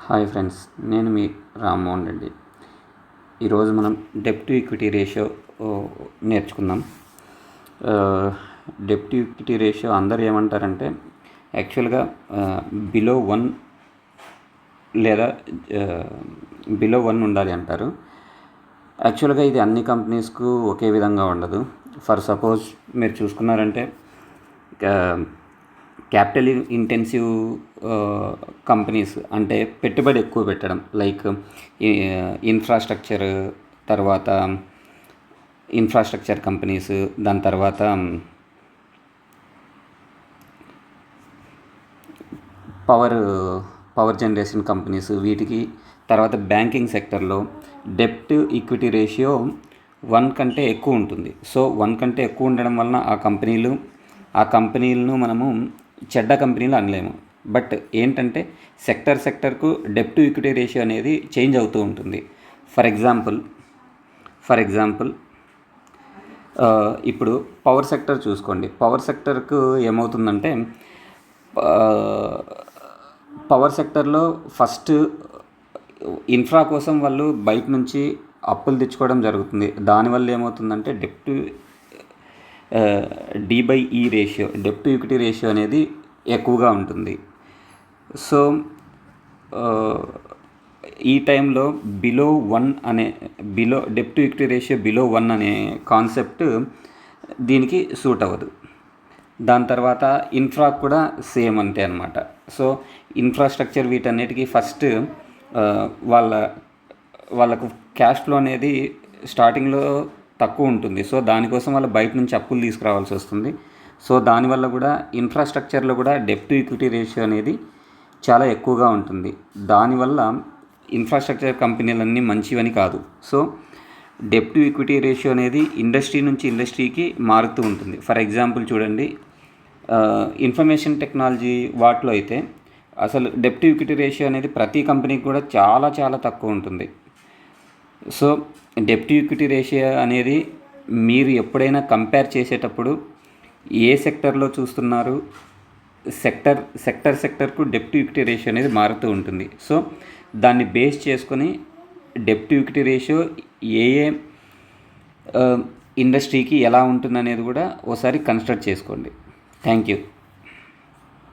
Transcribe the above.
Hi friends, నేను మీ రామ్మోహన్ రెడ్డి. ఈరోజు మనం డెట్ టు ఈక్విటీ రేషియో నేర్చుకుందాం. డెట్ టు ఈక్విటీ రేషియో అందరూ ఏమంటారంటే యాక్చువల్గా బిలో 1 లేదా బిలో 1 ఉండాలి అంటారు. యాక్చువల్గా ఇది అన్ని కంపెనీస్కు ఒకే విధంగా ఉండదు. ఫర్ సపోజ్ మీరు చూసుకున్నారంటే క్యాపిటల్ ఇంటెన్సివ్ కంపెనీస్ అంటే పెట్టుబడి ఎక్కువ పెట్టడం, లైక్ ఇన్ఫ్రాస్ట్రక్చర్ కంపెనీస్, దాని తర్వాత పవర్ జనరేషన్ కంపెనీస్, వీటికి తర్వాత బ్యాంకింగ్ సెక్టర్లో డెట్ ఈక్విటీ రేషియో 1 కంటే ఎక్కువ ఉంటుంది. సో 1 కంటే ఎక్కువ ఉండడం వలన ఆ కంపెనీలను మనము చెడ్డ కంపెనీలు అనలేము. బట్ ఏంటంటే సెక్టర్కు డెట్ టు ఈక్విటీ రేషియో అనేది చేంజ్ అవుతూ ఉంటుంది. ఫర్ ఎగ్జాంపుల్ ఇప్పుడు పవర్ సెక్టర్ చూసుకోండి. పవర్ సెక్టర్కు ఏమవుతుందంటే పవర్ సెక్టర్లో ఫస్ట్ ఇన్ఫ్రా కోసం వాళ్ళు బయట నుంచి అప్పులు తెచ్చుకోవడం జరుగుతుంది. దానివల్ల ఏమవుతుందంటే D/E ratio, debt to equity ratio అనేది ఎక్కువగా ఉంటుంది. సో ఈ టైంలో debt to equity ratio below 1 అనే కాన్సెప్ట్ దీనికి సూట్ అవ్వదు. దాని తర్వాత ఇన్ఫ్రా కూడా సేమ్ అంతే అనమాట. సో ఇన్ఫ్రాస్ట్రక్చర్ వీటన్నిటికీ ఫస్ట్ వాళ్ళకు క్యాష్ ఫ్లో అనేది స్టార్టింగ్లో తక్కువ ఉంటుంది. సో దానికోసం వాళ్ళు బయట నుంచి అప్పులు తీసుకురావాల్సి వస్తుంది. సో దానివల్ల కూడా ఇన్ఫ్రాస్ట్రక్చర్లో కూడా డెట్ టు ఈక్విటీ రేషియో అనేది చాలా ఎక్కువగా ఉంటుంది. దానివల్ల ఇన్ఫ్రాస్ట్రక్చర్ కంపెనీలన్నీ మంచివని కాదు. So det to equity ratio అనేది ఇండస్ట్రీ నుంచి ఇండస్ట్రీకి మారుతూ ఉంటుంది. ఫర్ ఎగ్జాంపుల్ చూడండి, ఇన్ఫర్మేషన్ టెక్నాలజీ వాటిలో అయితే అసలు డెట్ టు ఈక్విటీ రేషియో అనేది ప్రతి కంపెనీకి కూడా చాలా చాలా తక్కువ ఉంటుంది. So det to equity ratio అనేది మీరు ఎప్పుడైనా కంపేర్ చేసేటప్పుడు ఏ సెక్టర్లో చూస్తున్నారు, సెక్టర్కు డెట్ టు ఈక్విటీ రేషియో అనేది మారుతూ ఉంటుంది. సో దాన్ని బేస్ చేసుకొని డెట్ టు ఈక్విటీ రేషియో ఏ ఇండస్ట్రీకి ఎలా ఉంటుందనేది కూడా ఒకసారి కన్సిడర్ చేసుకోండి. Thank you.